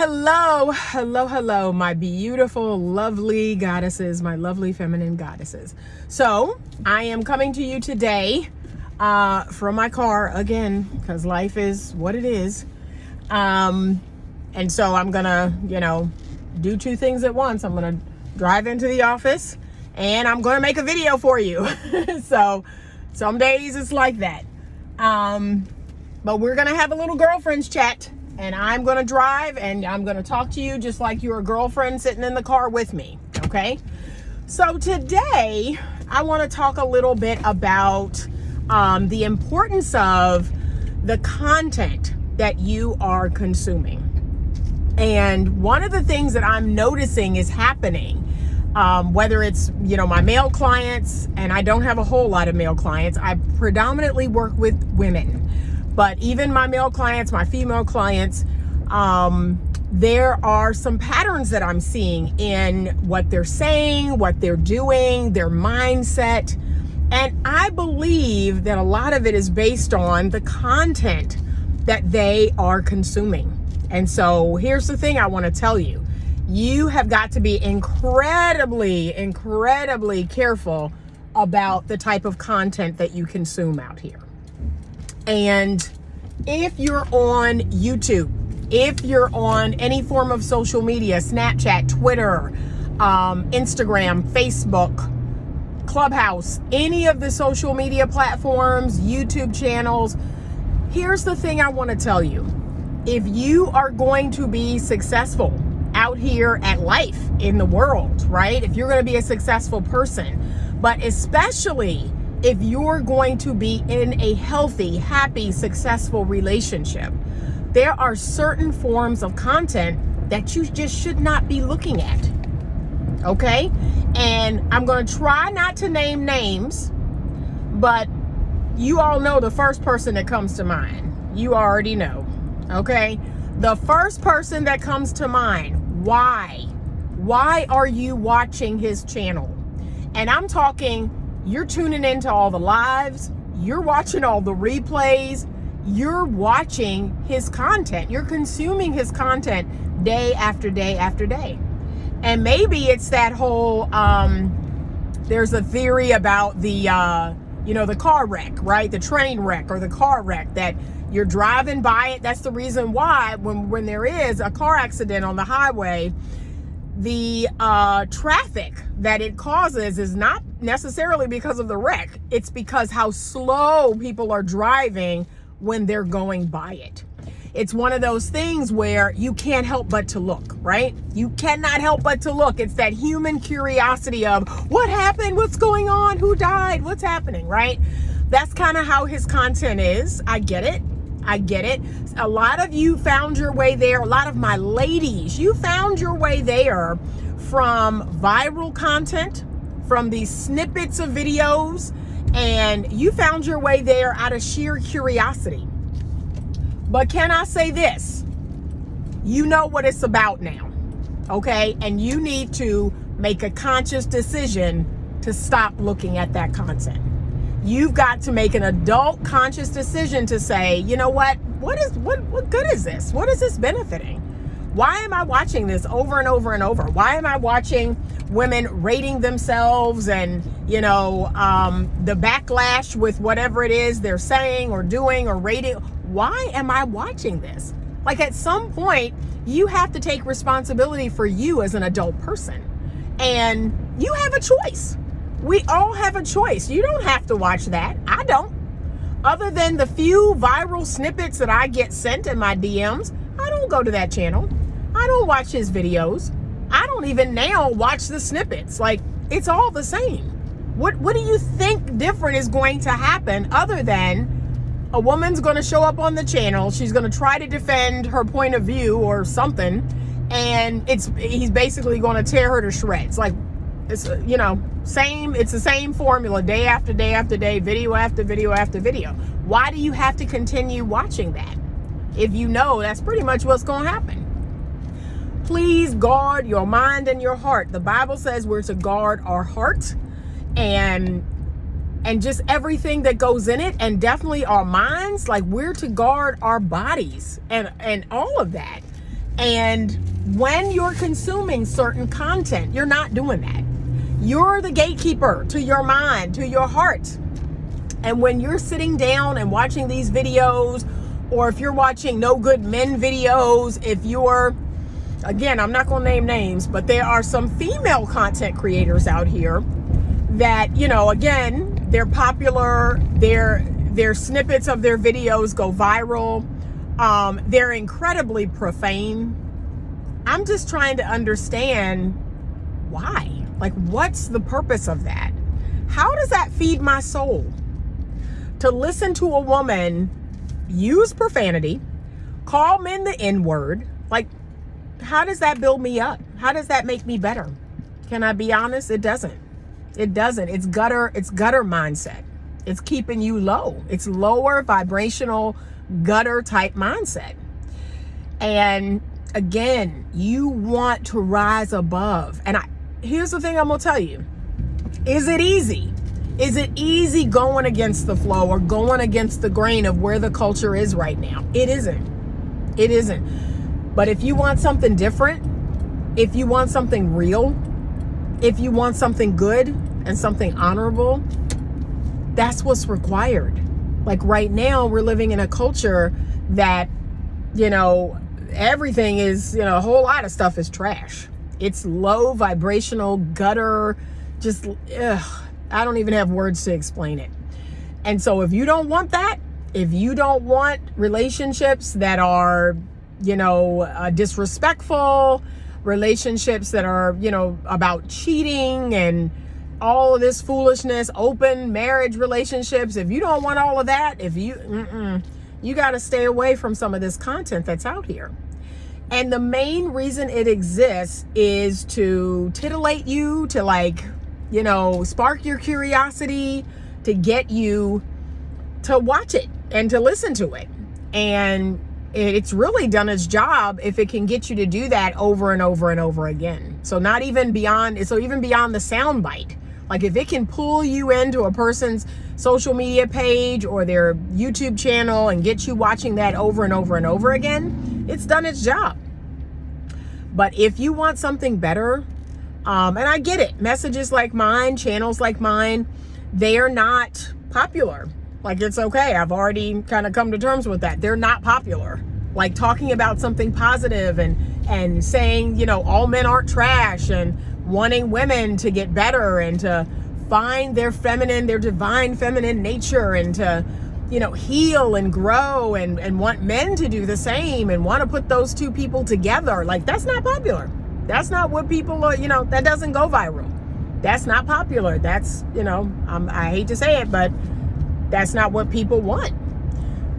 Hello, my beautiful, lovely goddesses, my lovely feminine goddesses. So I am coming to you today from my car again, because life is what it is. And so I'm gonna, do two things at once. I'm gonna drive into the office and I'm gonna make a video for you. So some days it's like that. But we're gonna have a little girlfriends chat. And I'm going to drive and I'm going to talk to you just like you're a girlfriend sitting in the car with me. Okay. So today I want to talk a little bit about the importance of the content that you are consuming. And one of the things that I'm noticing is happening, whether it's, my male clients, and I don't have a whole lot of male clients. I predominantly work with women. But even my male clients, my female clients, there are some patterns that I'm seeing in what they're saying, what they're doing, their mindset. And I believe that a lot of it is based on the content that they are consuming. And so here's the thing I want to tell you. You have got to be incredibly careful about the type of content that you consume out here. And if you're on YouTube, if you're on any form of social media, Snapchat, Twitter, Instagram, Facebook, Clubhouse, any of the social media platforms, YouTube channels, here's the thing I want to tell you. If you are going to be successful out here at life in the world, right? If you're going to be a successful person, but especially if you're going to be in a healthy, happy, successful relationship, there are certain forms of content that you just should not be looking at. Okay? And I'm going to try not to name names, but you all know the first person that comes to mind. You already know. Okay? The first person that comes to mind, why? Why are you watching his channel? And I'm talking, you're tuning into all the lives, you're watching all the replays, you're watching his content, you're consuming his content day after day after day. And maybe it's that whole, there's a theory about the, the car wreck, right? The train wreck or the car wreck that you're driving by it. That's the reason why when there is a car accident on the highway, the traffic that it causes is not necessarily because of the wreck. It's because how slow people are driving when they're going by it. It's one of those things where you can't help but to look, right? You cannot help but to look. It's that human curiosity of what happened, what's going on, who died, what's happening, right? That's kind of how his content is. I get it. A lot of you found your way there. A lot of my ladies, you found your way there from viral content, from these snippets of videos, and you found your way there out of sheer curiosity. But can I say this? You know what it's about now, okay? And you need to make a conscious decision to stop looking at that content. You've got to make an adult conscious decision to say, you know what good is this? What is this benefiting? Why am I watching this over and over and over? Why am I watching women rating themselves and, the backlash with whatever it is they're saying or doing or rating? Why am I watching this? Like, at some point, you have to take responsibility for you as an adult person. And you have a choice. We all have a choice. You don't have to watch that. I don't. Other than the few viral snippets that I get sent in my DMs, I don't go to that channel. I don't watch his videos. I don't even now watch the snippets. Like, it's all the same. What do you think different is going to happen other than a woman's going to show up on the channel, she's going to try to defend her point of view or something, and he's basically going to tear her to shreds. Like, it's it's the same formula day after day after day, video after video after video. Why do you have to continue watching that if you know that's pretty much what's going to happen? Please guard your mind and your heart. The Bible says we're to guard our heart and just everything that goes in it, and definitely our minds. Like, we're to guard our bodies and all of that. And when you're consuming certain content, you're not doing that. You're the gatekeeper to your mind, to your heart. And when you're sitting down and watching these videos, or if you're watching no good men videos, if you're, again, I'm not going to name names, but there are some female content creators out here that, you know, again, they're popular, their snippets of their videos go viral, they're incredibly profane. I'm just trying to understand why. Like, what's the purpose of that? How does that feed my soul? To listen to a woman use profanity, call men the N-word, like, how does that build me up? How does that make me better? Can I be honest? It doesn't. It doesn't. It's gutter mindset. It's keeping you low. It's lower vibrational gutter type mindset. And again, you want to rise above. And here's the thing I'm going to tell you. Is it easy? Is it easy going against the flow or going against the grain of where the culture is right now? It isn't. It isn't. But if you want something different, if you want something real, if you want something good and something honorable, that's what's required. Like right now, we're living in a culture that, you know, everything is, you know, a whole lot of stuff is trash. It's low vibrational gutter, just, I don't even have words to explain it. And so if you don't want that, if you don't want relationships that are, you know, disrespectful, relationships that are, you know, about cheating and all of this foolishness, open marriage relationships, if you don't want all of that, if you got to stay away from some of this content that's out here. And the main reason it exists is to titillate you, to, like, you know, spark your curiosity, to get you to watch it and to listen to it. And it's really done its job if it can get you to do that over and over and over again. So even beyond the soundbite. Like if it can pull you into a person's social media page or their YouTube channel and get you watching that over and over and over again, it's done its job. But if you want something better, and I get it, messages like mine, channels like mine, they are not popular. Like, it's okay. I've already kind of come to terms with that. They're not popular. Like talking about something positive and saying, you know, all men aren't trash, and wanting women to get better and to find their divine feminine nature, and to, you know, heal and grow, and want men to do the same and want to put those two people together. Like, that's not popular. That's not what people are, you know, that doesn't go viral. That's not popular. That's, you know, I hate to say it, but that's not what people want.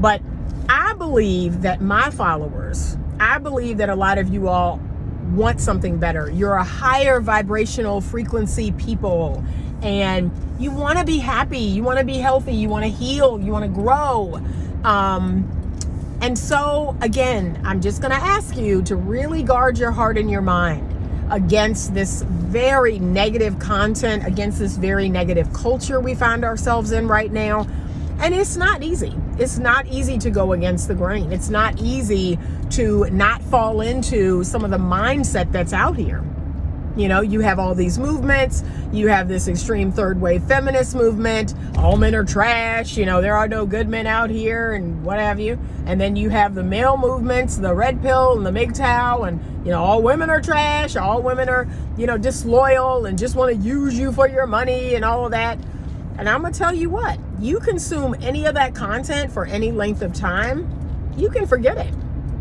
But I believe that my followers, I believe that a lot of you all want something better. You're a higher vibrational frequency people, and you want to be happy. You want to be healthy. You want to heal. You want to grow. And so, again, I'm just going to ask you to really guard your heart and your mind against this very negative content, against this very negative culture we find ourselves in right now. And it's not easy. It's not easy to go against the grain. It's not easy to not fall into some of the mindset that's out here. You know, you have all these movements. You have this extreme third wave feminist movement. All men are trash. You know, there are no good men out here and what have you. And then you have the male movements, the red pill and the MGTOW, and, you know, all women are trash. All women are, you know, disloyal and just want to use you for your money and all of that. And I'm going to tell you what, you consume any of that content for any length of time, you can forget it.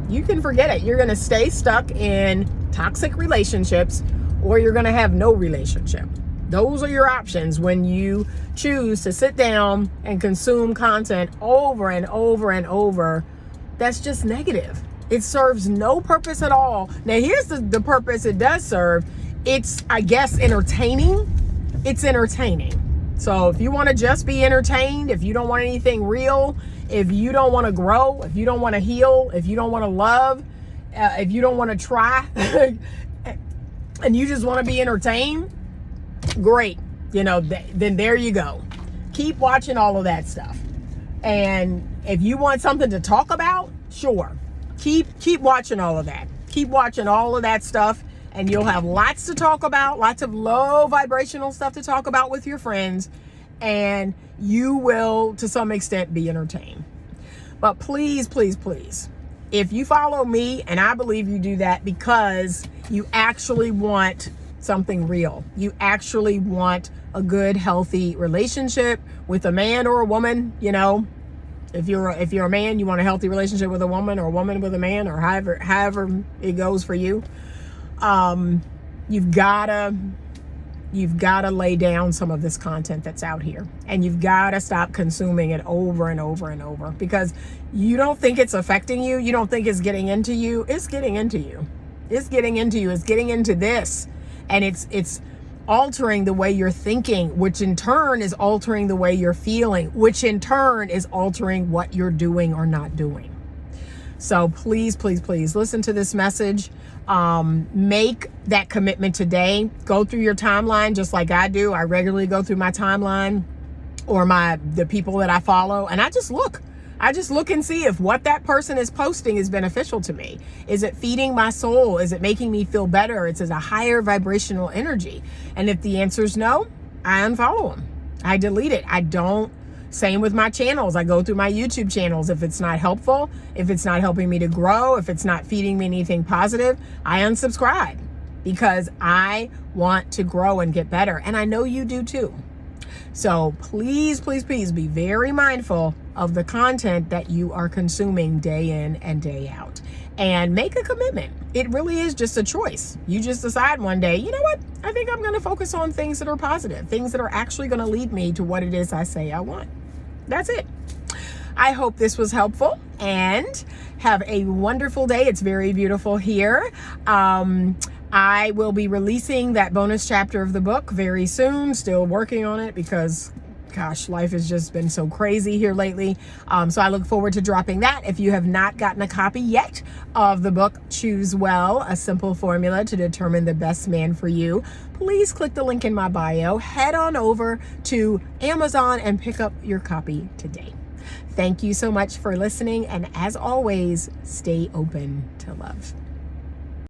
You can forget it. You're going to stay stuck in toxic relationships, or you're going to have no relationship. Those are your options when you choose to sit down and consume content over and over and over. That's just negative. It serves no purpose at all. Now, here's the purpose it does serve. It's, I guess, entertaining. It's entertaining. So if you want to just be entertained, if you don't want anything real, if you don't want to grow, if you don't want to heal, if you don't want to love, if you don't want to try, and you just want to be entertained, great. You know, then there you go. Keep watching all of that stuff. And if you want something to talk about, sure. Keep watching all of that. keep watching all of that stuff, and you'll have lots to talk about, lots of low vibrational stuff to talk about with your friends, and you will, to some extent, be entertained. But please, please, please, if you follow me, and I believe you do that because you actually want something real, you actually want a good, healthy relationship with a man or a woman, you know, if you're a man, you want a healthy relationship with a woman, or a woman with a man, or however it goes for you. You've gotta lay down some of this content that's out here, and you've gotta stop consuming it over and over and over, because you don't think it's affecting you. You don't think it's getting into you. It's getting into you. It's getting into you. It's getting into this, and it's altering the way you're thinking, which in turn is altering the way you're feeling, which in turn is altering what you're doing or not doing. So please, please, please listen to this message. Make that commitment today. Go through your timeline just like I do. I regularly go through my timeline or the people that I follow, and I just look and see if what that person is posting is beneficial to me. Is it feeding my soul? Is it making me feel better? It's a higher vibrational energy. And if the answer is no, I unfollow them. I delete it. I don't. Same with my channels. I go through my YouTube channels. If it's not helpful, if it's not helping me to grow, if it's not feeding me anything positive, I unsubscribe, because I want to grow and get better. And I know you do too. So please, please, please be very mindful of the content that you are consuming day in and day out, and make a commitment. It really is just a choice. You just decide one day, you know what? I think I'm going to focus on things that are positive, things that are actually going to lead me to what it is I say I want. That's it. I hope this was helpful, and have a wonderful day. It's very beautiful here. I will be releasing that bonus chapter of the book very soon. Still working on it because, gosh, life has just been so crazy here lately. So I look forward to dropping that. If you have not gotten a copy yet of the book, Choose Well, A Simple Formula to Determine the Best Man for You, please click the link in my bio. Head on over to Amazon and pick up your copy today. Thank you so much for listening. And as always, stay open to love.